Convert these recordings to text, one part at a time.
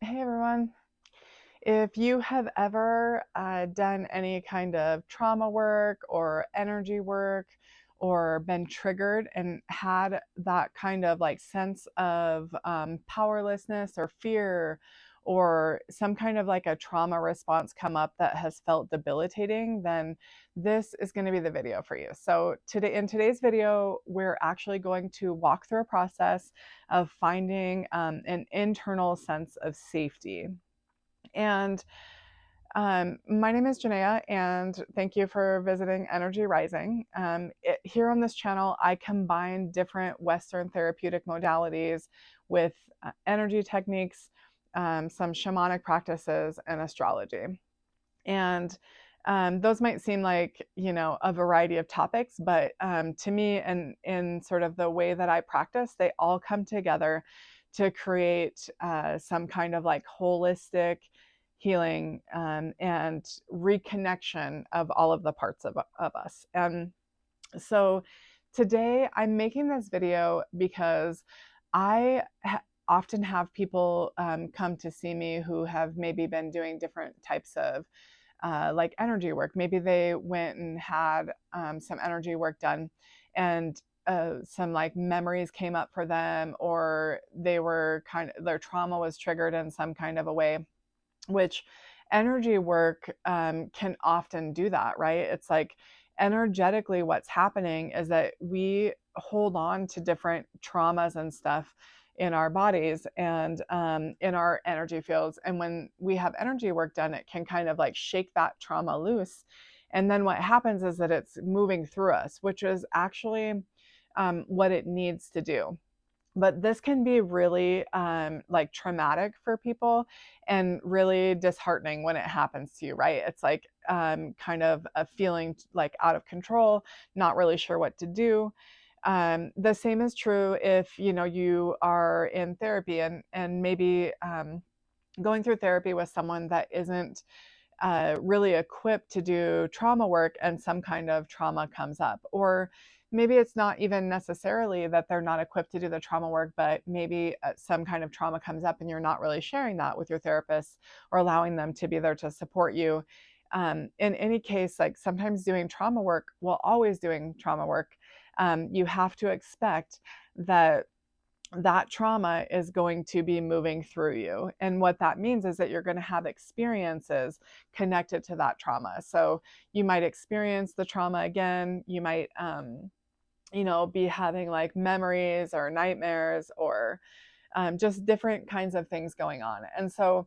Hey everyone. If you have ever done any kind of trauma work or energy work or been triggered and had that kind of like sense of powerlessness or fear or some kind of like a trauma response come up that has felt debilitating, then this is going to be the video for you. So today, in today's video, we're actually going to walk through a process of finding an internal sense of safety. And my name is Jenea, and thank you for visiting Energy Rising. Here on this channel, I combine different Western therapeutic modalities with energy techniques, some shamanic practices, and astrology. And those might seem like, a variety of topics, but to me, and in sort of the way that I practice, they all come together to create some kind of like holistic healing and reconnection of all of the parts of us. And so today I'm making this video because I often have people come to see me who have maybe been doing different types of like energy work. Maybe they went and had some energy work done, and some like memories came up for them, or they were their trauma was triggered in some kind of a way, which energy work can often do that, right? It's like energetically what's happening is that we hold on to different traumas and stuff in our bodies and in our energy fields. And when we have energy work done, it can kind of like shake that trauma loose. And then what happens is that it's moving through us, which is actually what it needs to do. But this can be really like traumatic for people and really disheartening when it happens to you, right? It's like kind of a feeling like out of control, not really sure what to do. The same is true if you are in therapy and maybe going through therapy with someone that isn't really equipped to do trauma work, and some kind of trauma comes up. Or maybe it's not even necessarily that they're not equipped to do the trauma work, but maybe some kind of trauma comes up and you're not really sharing that with your therapist or allowing them to be there to support you. In any case, like sometimes doing trauma work, well, always doing trauma work, you have to expect that that trauma is going to be moving through you. And what that means is that you're going to have experiences connected to that trauma. So you might experience the trauma again. You might, be having like memories or nightmares or just different kinds of things going on. And so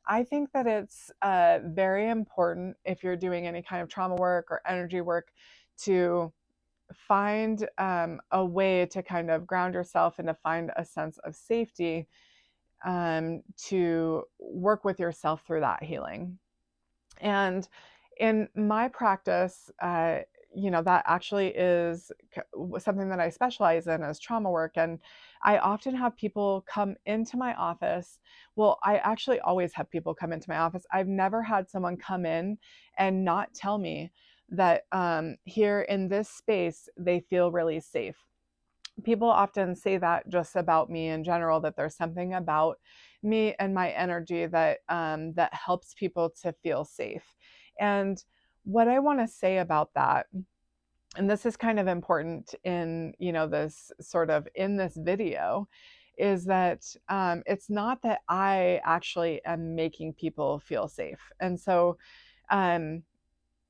I think that it's very important, if you're doing any kind of trauma work or energy work, to find a way to kind of ground yourself and to find a sense of safety to work with yourself through that healing. And in my practice, that actually is something that I specialize in, as trauma work. And I often have people come into my office. Well, I actually always have people come into my office. I've never had someone come in and not tell me that here in this space, they feel really safe. People often say that just about me in general, that there's something about me and my energy that that helps people to feel safe. And what I want to say about that, and this is kind of important in this sort of in this video, is that it's not that I actually am making people feel safe. And so um,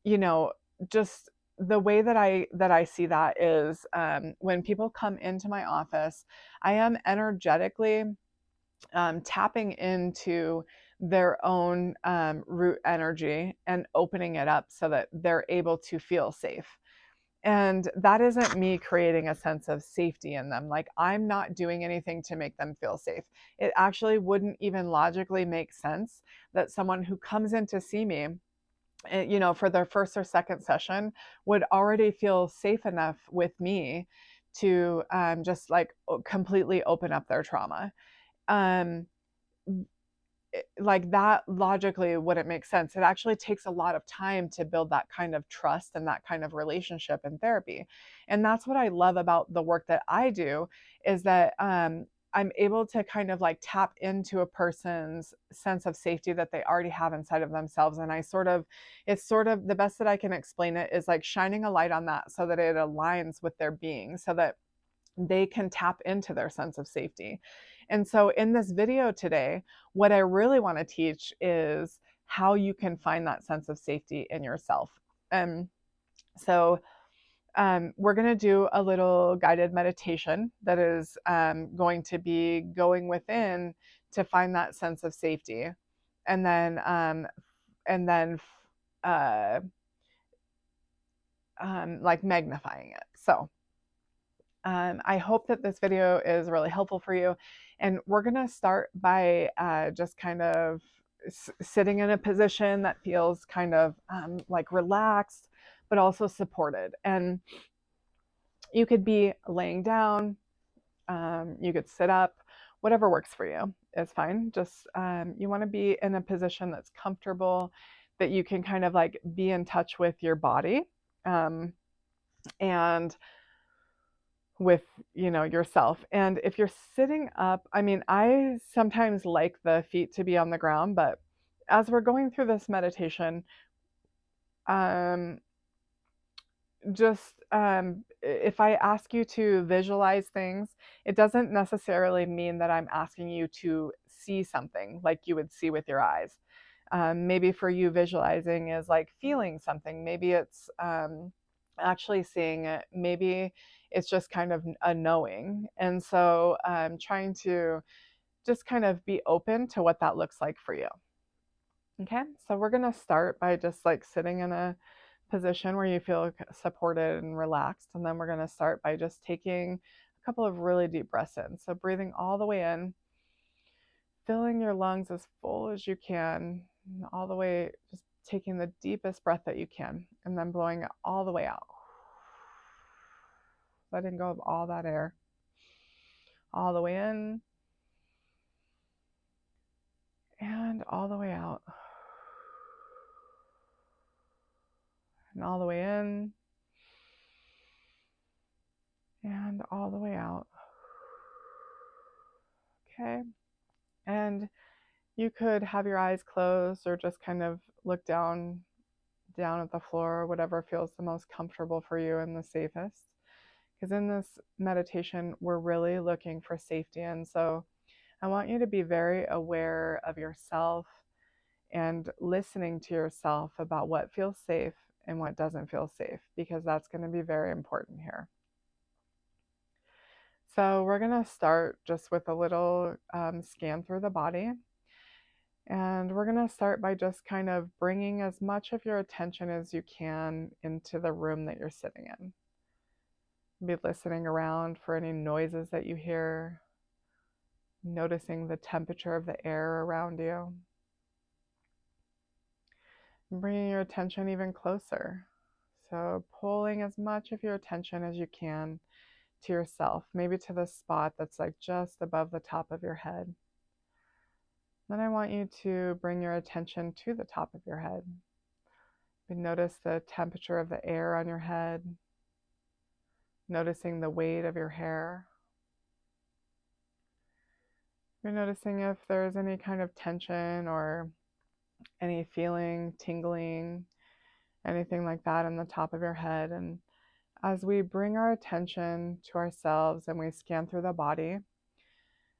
you know, just the way that I see that is when people come into my office, I am energetically tapping into their own root energy and opening it up so that they're able to feel safe. And that isn't me creating a sense of safety in them. Like, I'm not doing anything to make them feel safe. It actually wouldn't even logically make sense that someone who comes in to see me, for their first or second session, would already feel safe enough with me to just like completely open up their trauma. Um, like that logically wouldn't make sense. It actually takes a lot of time to build that kind of trust and that kind of relationship in therapy. And that's what I love about the work that I do, is that I'm able to kind of like tap into a person's sense of safety that they already have inside of themselves. And it's sort of the best that I can explain it is like shining a light on that so that it aligns with their being, so that they can tap into their sense of safety. And so in this video today, what I really want to teach is how you can find that sense of safety in yourself. So we're going to do a little guided meditation that is going to be going within to find that sense of safety, and then uh, like magnifying it. So I hope that this video is really helpful for you. And we're going to start by just kind of sitting in a position that feels kind of like relaxed, but also supported. And you could be laying down, you could sit up, whatever works for you is fine. Just you want to be in a position that's comfortable, that you can kind of like be in touch with your body. And with yourself. And if you're sitting up, I mean, I sometimes like the feet to be on the ground, but as we're going through this meditation, if I ask you to visualize things, it doesn't necessarily mean that I'm asking you to see something like you would see with your eyes. Maybe for you, visualizing is like feeling something. Maybe it's actually seeing it. Maybe it's just kind of a knowing. And so trying to just kind of be open to what that looks like for you. Okay, so we're going to start by just like sitting in a position where you feel supported and relaxed. And then we're going to start by just taking a couple of really deep breaths in. So breathing all the way in, filling your lungs as full as you can, all the way, just taking the deepest breath that you can, and then blowing it all the way out. Letting go of all that air. All the way in, and all the way out. And all the way in, and all the way out. Okay. And you could have your eyes closed or just kind of look down at the floor, whatever feels the most comfortable for you and the safest. Because in this meditation, we're really looking for safety. And so I want you to be very aware of yourself and listening to yourself about what feels safe and what doesn't feel safe, because that's going to be very important here. So we're going to start just with a little scan through the body. And we're going to start by just kind of bringing as much of your attention as you can into the room that you're sitting in. Be listening around for any noises that you hear, noticing the temperature of the air around you, and bringing your attention even closer. So pulling as much of your attention as you can to yourself, maybe to the spot that's like just above the top of your head. Then I want you to bring your attention to the top of your head. You notice the temperature of the air on your head, noticing the weight of your hair. You're noticing if there's any kind of tension or any feeling, tingling, anything like that in the top of your head. And as we bring our attention to ourselves and we scan through the body,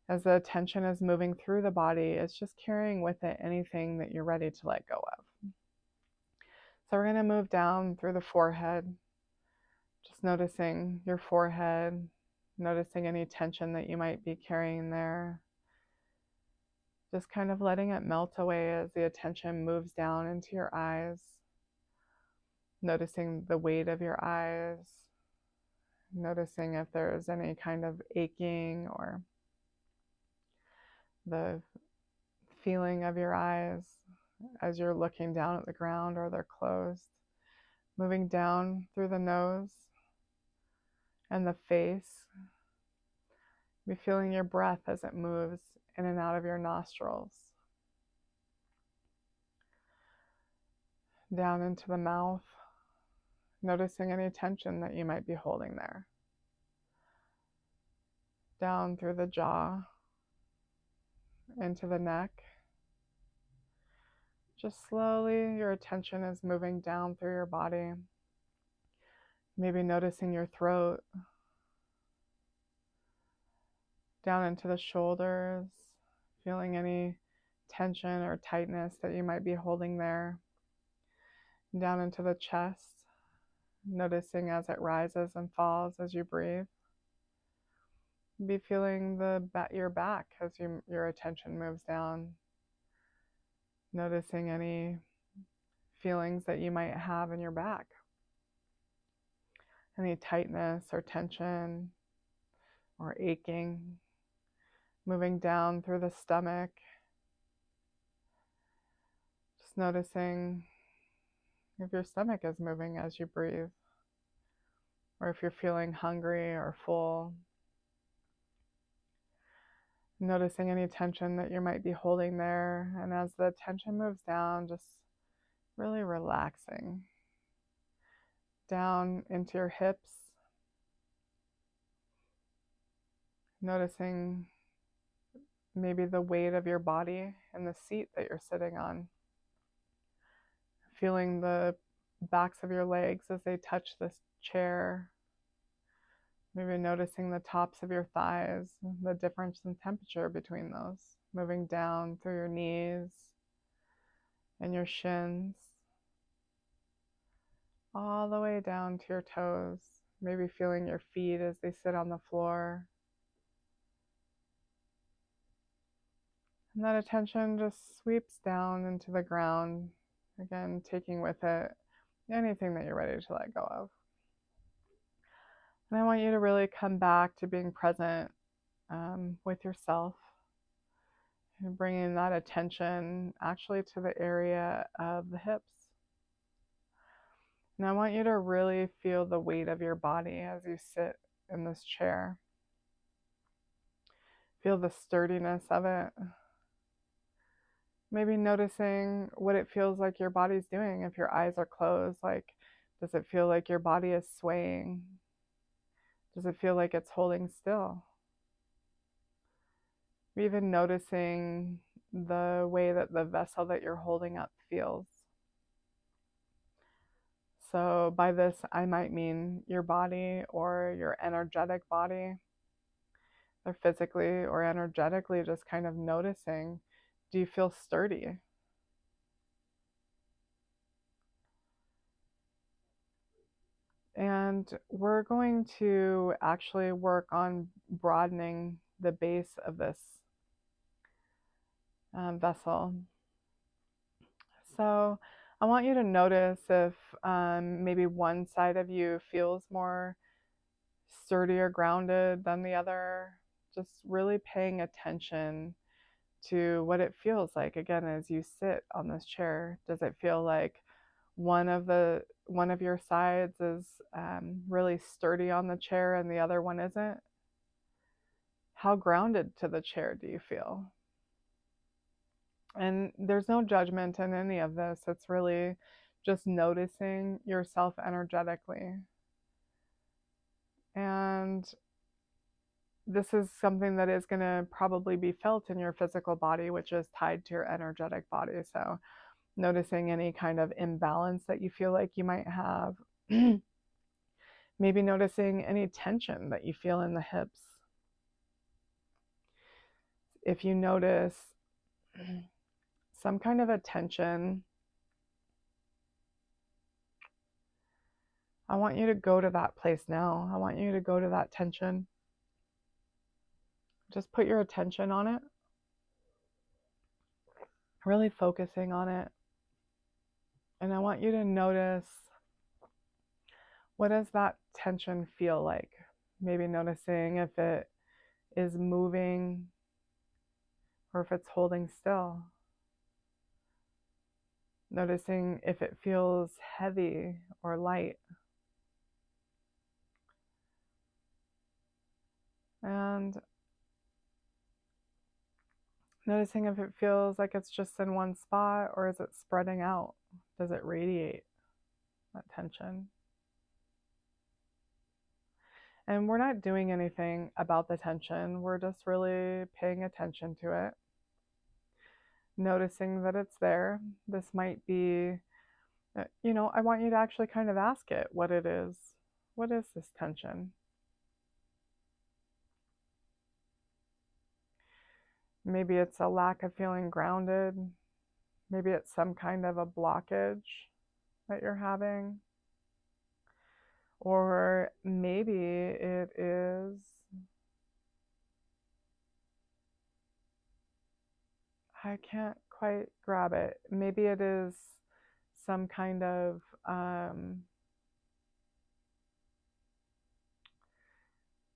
as the attention is moving through the body, it's just carrying with it anything that you're ready to let go of. So we're going to move down through the forehead, just noticing your forehead, noticing any tension that you might be carrying there. Just kind of letting it melt away as the attention moves down into your eyes, noticing the weight of your eyes, noticing if there's any kind of aching or the feeling of your eyes as you're looking down at the ground or they're closed. Moving down through the nose and the face. Be feeling your breath as it moves in and out of your nostrils. Down into the mouth, noticing any tension that you might be holding there. down through the jaw, into the neck. Just slowly, your attention is moving down through your body. Maybe noticing your throat, down into the shoulders, feeling any tension or tightness that you might be holding there. Down into the chest, noticing as it rises and falls as you breathe. Be feeling your back as your attention moves down. Noticing any feelings that you might have in your back. Any tightness or tension or aching. Moving down through the stomach. Just noticing if your stomach is moving as you breathe, or if you're feeling hungry or full. Noticing any tension that you might be holding there, and as the tension moves down, just really relaxing. Down into your hips. Noticing maybe the weight of your body and the seat that you're sitting on. Feeling the backs of your legs as they touch this chair. Maybe noticing the tops of your thighs, the difference in temperature between those. Moving down through your knees and your shins. All the way down to your toes. Maybe feeling your feet as they sit on the floor. And that attention just sweeps down into the ground. Again, taking with it anything that you're ready to let go of. And I want you to really come back to being present with yourself and bringing that attention actually to the area of the hips. And I want you to really feel the weight of your body as you sit in this chair. Feel the sturdiness of it. Maybe noticing what it feels like your body's doing if your eyes are closed. Like, does it feel like your body is swaying? Does it feel like it's holding still? Even noticing the way that the vessel that you're holding up feels. So by this, I might mean your body or your energetic body, or physically or energetically, just kind of noticing, do you feel sturdy? And we're going to actually work on broadening the base of this vessel. So I want you to notice if maybe one side of you feels more sturdy or grounded than the other. Just really paying attention to what it feels like, again, as you sit on this chair. Does it feel like one of your sides is really sturdy on the chair and the other one isn't? How grounded to the chair do you feel? And there's no judgment in any of this. It's really just noticing yourself energetically. And this is something that is going to probably be felt in your physical body, which is tied to your energetic body. So noticing any kind of imbalance that you feel like you might have. Maybe noticing any tension that you feel in the hips. If you notice some kind of a tension, I want you to go to that place now. I want you to go to that tension. Just put your attention on it. Really focusing on it. And I want you to notice, what does that tension feel like? Maybe noticing if it is moving or if it's holding still. Noticing if it feels heavy or light. And noticing if it feels like it's just in one spot or is it spreading out? Does it radiate that tension? And we're not doing anything about the tension. We're just really paying attention to it, noticing that it's there. This might be, I want you to actually kind of ask it what it is. What is this tension? Maybe it's a lack of feeling grounded. Maybe it's some kind of a blockage that you're having. Or maybe it is, I can't quite grab it. Maybe it is some kind of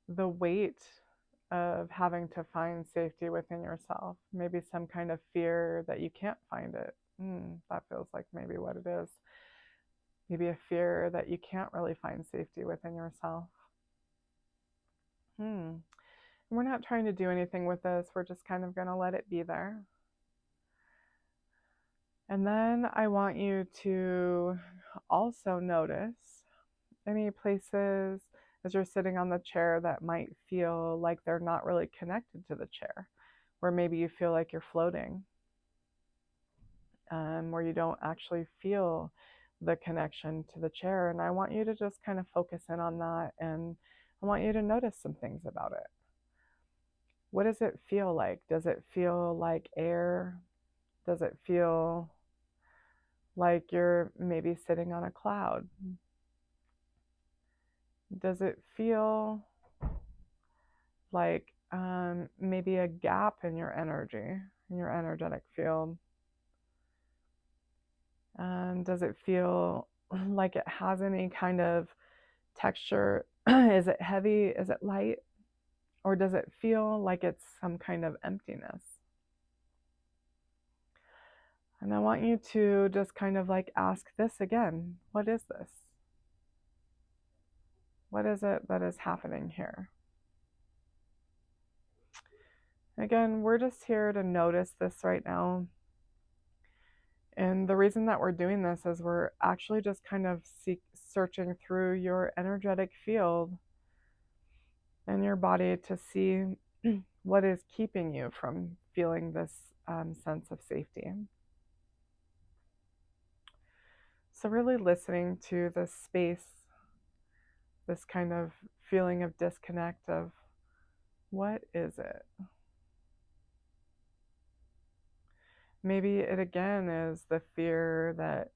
the weight of having to find safety within yourself. Maybe some kind of fear that you can't find it. That feels like maybe what it is. Maybe a fear that you can't really find safety within yourself. We're not trying to do anything with this. We're just kind of going to let it be there. And then I want you to also notice any places as you're sitting on the chair that might feel like they're not really connected to the chair, where maybe you feel like you're floating, where you don't actually feel the connection to the chair. And I want you to just kind of focus in on that, and I want you to notice some things about it. What does it feel like? Does it feel like air? Does it feel like you're maybe sitting on a cloud? Does it feel like maybe a gap in your energy, in your energetic field? Does it feel like it has any kind of texture? Is it heavy? Is it light? Or does it feel like it's some kind of emptiness? And I want you to just kind of like ask this again. What is this? What is it that is happening here? Again, we're just here to notice this right now. And the reason that we're doing this is we're actually just kind of searching through your energetic field and your body to see what is keeping you from feeling this sense of safety. So really listening to this space, this kind of feeling of disconnect of what is it? Maybe it again is the fear that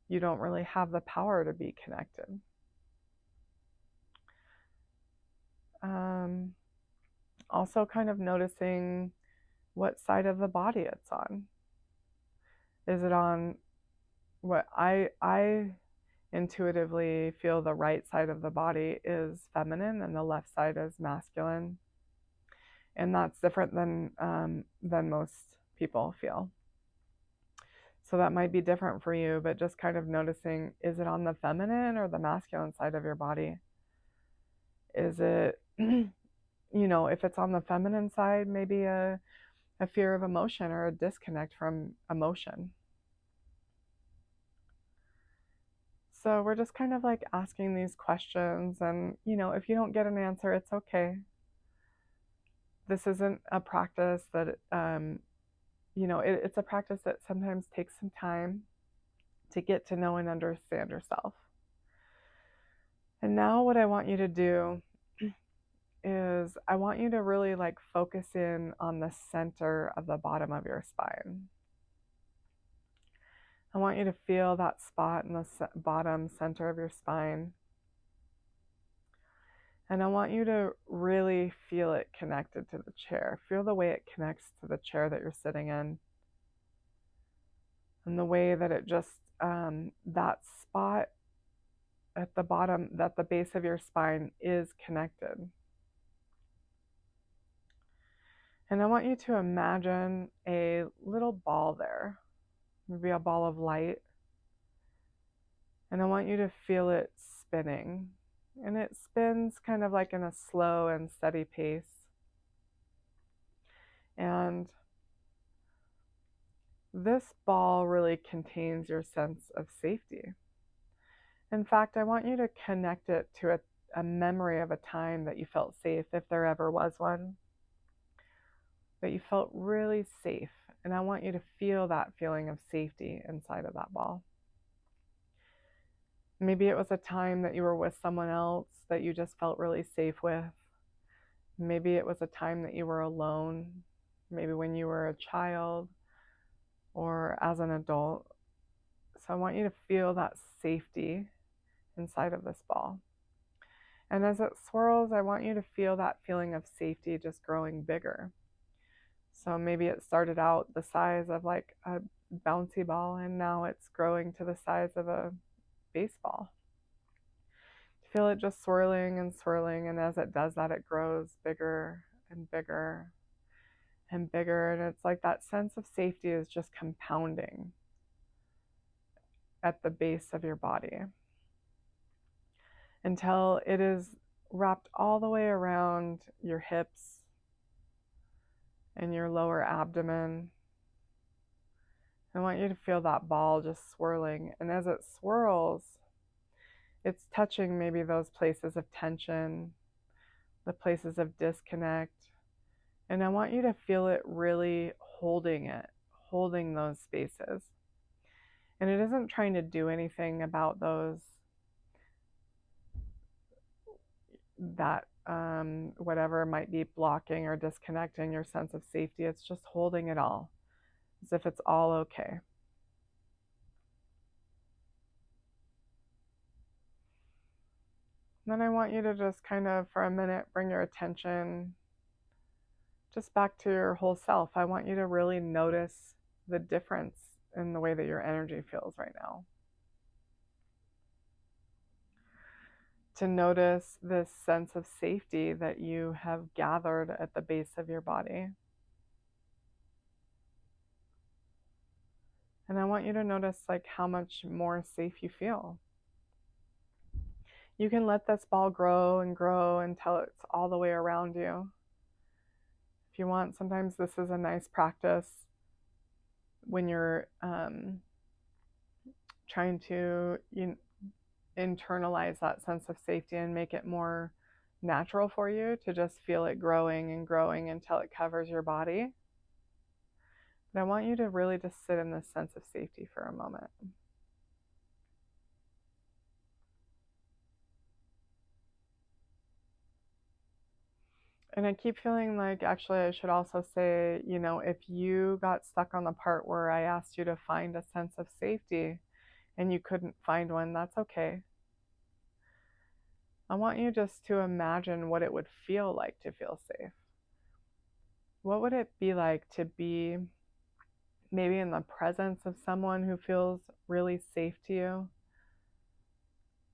you don't really have the power to be connected. Also kind of noticing what side of the body it's on. Is it on what I intuitively feel the right side of the body is feminine and the left side is masculine? And that's different than most people feel. So that might be different for you, but just kind of noticing, is it on the feminine or the masculine side of your body? Is it, if it's on the feminine side, maybe a fear of emotion or a disconnect from emotion. So we're just kind of like asking these questions, and if you don't get an answer, it's okay. This isn't a practice that it's a practice that sometimes takes some time to get to know and understand yourself. And now what I want you to do is I want you to really like focus in on the center of the bottom of your spine. I want you to feel that spot in the bottom center of your spine. And I want you to really feel it connected to the chair. Feel the way it connects to the chair that you're sitting in. And the way that it just, that spot at the bottom, at the base of your spine is connected. And I want you to imagine a little ball there, maybe a ball of light. And I want you to feel it spinning. And it spins kind of like in a slow and steady pace. And this ball really contains your sense of safety. In fact, I want you to connect it to a memory of a time that you felt safe, if there ever was one, that you felt really safe. And I want you to feel that feeling of safety inside of that ball. Maybe it was a time that you were with someone else that you just felt really safe with. Maybe it was a time that you were alone, maybe when you were a child or as an adult. So I want you to feel that safety inside of this ball. And as it swirls, I want you to feel that feeling of safety just growing bigger. So maybe it started out the size of like a bouncy ball, and now it's growing to the size of a baseball. Feel it just swirling and swirling, and as it does that, it grows bigger and bigger and bigger, and it's like that sense of safety is just compounding at the base of your body until it is wrapped all the way around your hips and your lower abdomen. I want you to feel that ball just swirling, and as it swirls, it's touching maybe those places of tension, the places of disconnect, and I want you to feel it really holding those spaces. And it isn't trying to do anything about those, that whatever might be blocking or disconnecting your sense of safety. It's just holding it all as if it's all okay. Then I want you to just kind of, for a minute, bring your attention just back to your whole self. I want you to really notice the difference in the way that your energy feels right now. To notice this sense of safety that you have gathered at the base of your body. And I want you to notice like how much more safe you feel. You can let this ball grow and grow until it's all the way around you. If you want, sometimes this is a nice practice when you're trying to internalize that sense of safety and make it more natural for you to just feel it growing and growing until it covers your body. But I want you to really just sit in this sense of safety for a moment. And I keep feeling like, actually, I should also say, if you got stuck on the part where I asked you to find a sense of safety and you couldn't find one, that's okay. I want you just to imagine what it would feel like to feel safe. What would it be like to be maybe in the presence of someone who feels really safe to you?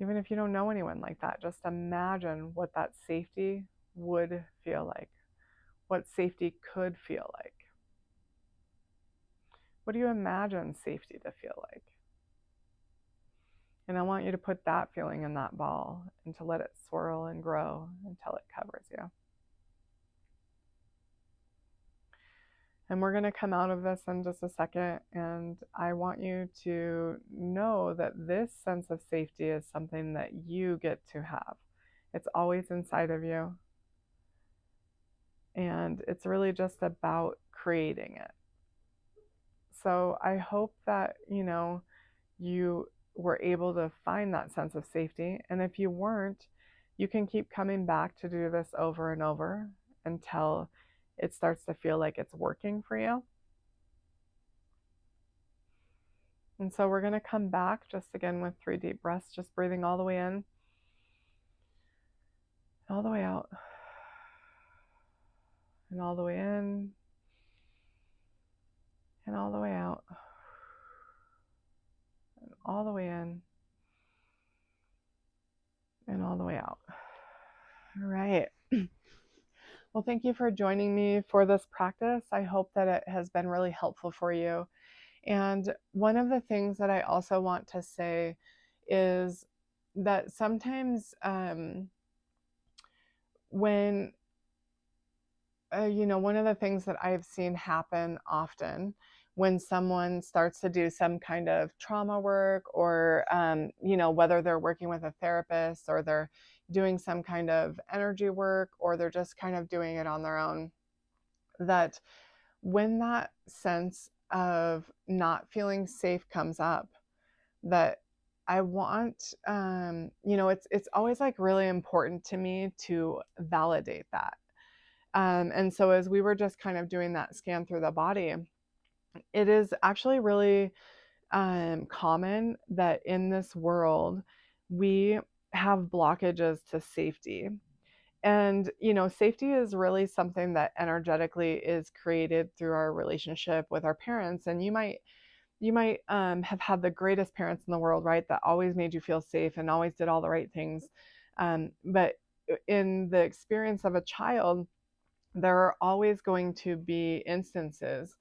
Even if you don't know anyone like that, just imagine what that safety would feel like, what safety could feel like. What do you imagine safety to feel like? And I want you to put that feeling in that ball and to let it swirl and grow until it covers you. And we're going to come out of this in just a second, and I want you to know that this sense of safety is something that you get to have. It's always inside of you. And it's really just about creating it. So I hope that, you were able to find that sense of safety. And if you weren't, you can keep coming back to do this over and over until it starts to feel like it's working for you. And so we're going to come back just again with 3 deep breaths, just breathing all the way in, all the way out, and all the way in, and all the way out, and all the way in, and all the way out. All right. Well, thank you for joining me for this practice. I hope that it has been really helpful for you. And one of the things that I also want to say is that sometimes when one of the things that I've seen happen often when someone starts to do some kind of trauma work, or whether they're working with a therapist or they're doing some kind of energy work, or they're just kind of doing it on their own, that when that sense of not feeling safe comes up, that I want, it's always like really important to me to validate that. And so as we were just kind of doing that scan through the body, it is actually really common that in this world we have blockages to safety. And, safety is really something that energetically is created through our relationship with our parents. And you might have had the greatest parents in the world, right? That always made you feel safe and always did all the right things. But in the experience of a child, there are always going to be instances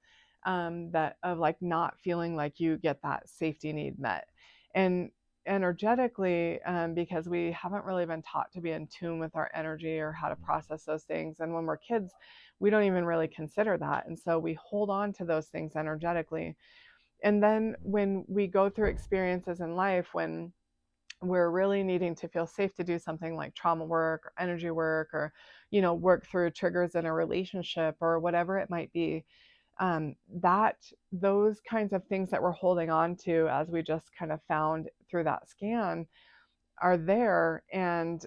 that of like not feeling like you get that safety need met. And energetically, because we haven't really been taught to be in tune with our energy or how to process those things. And when we're kids, we don't even really consider that. And so we hold on to those things energetically. And then when we go through experiences in life, when we're really needing to feel safe to do something like trauma work or energy work, or work through triggers in a relationship or whatever it might be, that those kinds of things that we're holding on to, as we just kind of found through that scan, are there, and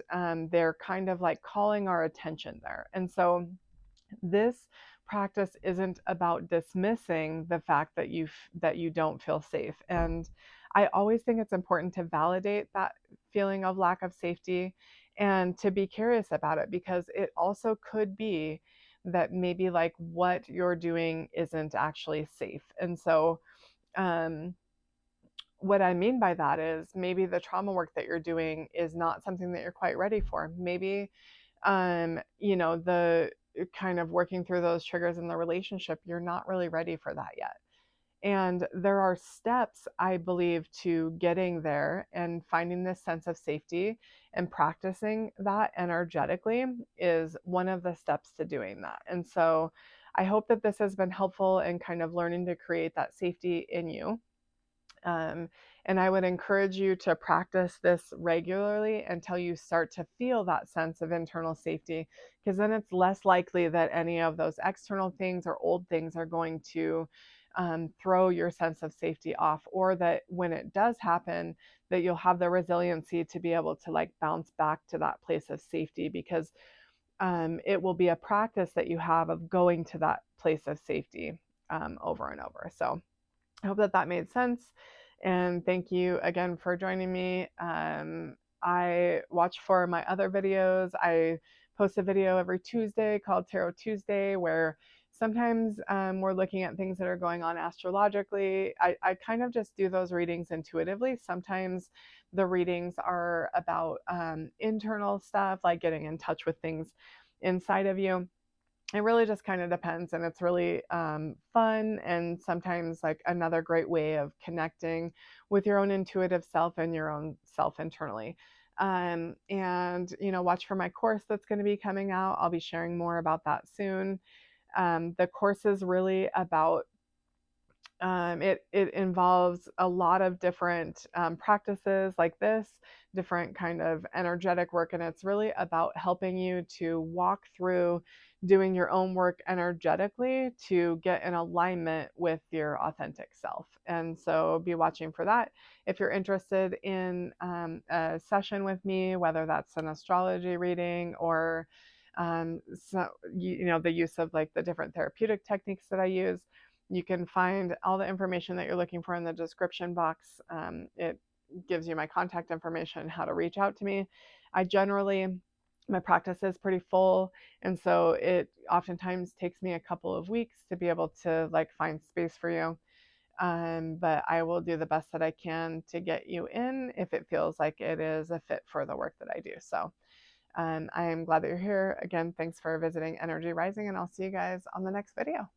they're kind of like calling our attention there. And so this practice isn't about dismissing the fact that you don't feel safe. And I always think it's important to validate that feeling of lack of safety and to be curious about it, because it also could be that maybe like what you're doing isn't actually safe. And so um what I mean by that is maybe the trauma work that you're doing is not something that you're quite ready for. Maybe the kind of working through those triggers in the relationship, you're not really ready for that yet. And there are steps, I believe, to getting there and finding this sense of safety, and practicing that energetically is one of the steps to doing that. And so I hope that this has been helpful in kind of learning to create that safety in you. Um, and I would encourage you to practice this regularly until you start to feel that sense of internal safety, because then it's less likely that any of those external things or old things are going to throw your sense of safety off, or that when it does happen, that you'll have the resiliency to be able to like bounce back to that place of safety, because it will be a practice that you have of going to that place of safety over and over. So I hope that that made sense. And thank you again for joining me. I watch for my other videos. I post a video every Tuesday called Tarot Tuesday, where sometimes we're looking at things that are going on astrologically. I kind of just do those readings intuitively. Sometimes the readings are about internal stuff, like getting in touch with things inside of you. It really just kind of depends, and it's really fun, and sometimes like another great way of connecting with your own intuitive self and your own self internally. And watch for my course that's going to be coming out. I'll be sharing more about that soon. The course is really about it involves a lot of different practices like this, different kind of energetic work, and it's really about helping you to walk through doing your own work energetically to get in alignment with your authentic self. And so be watching for that. If you're interested in a session with me, whether that's an astrology reading or the use of like the different therapeutic techniques that I use, you can find all the information that you're looking for in the description box. It gives you my contact information, how to reach out to me. My practice is pretty full, and so it oftentimes takes me a couple of weeks to be able to like find space for you. But I will do the best that I can to get you in if it feels like it is a fit for the work that I do. So I am glad that you're here. Again, thanks for visiting Energy Rising, and I'll see you guys on the next video.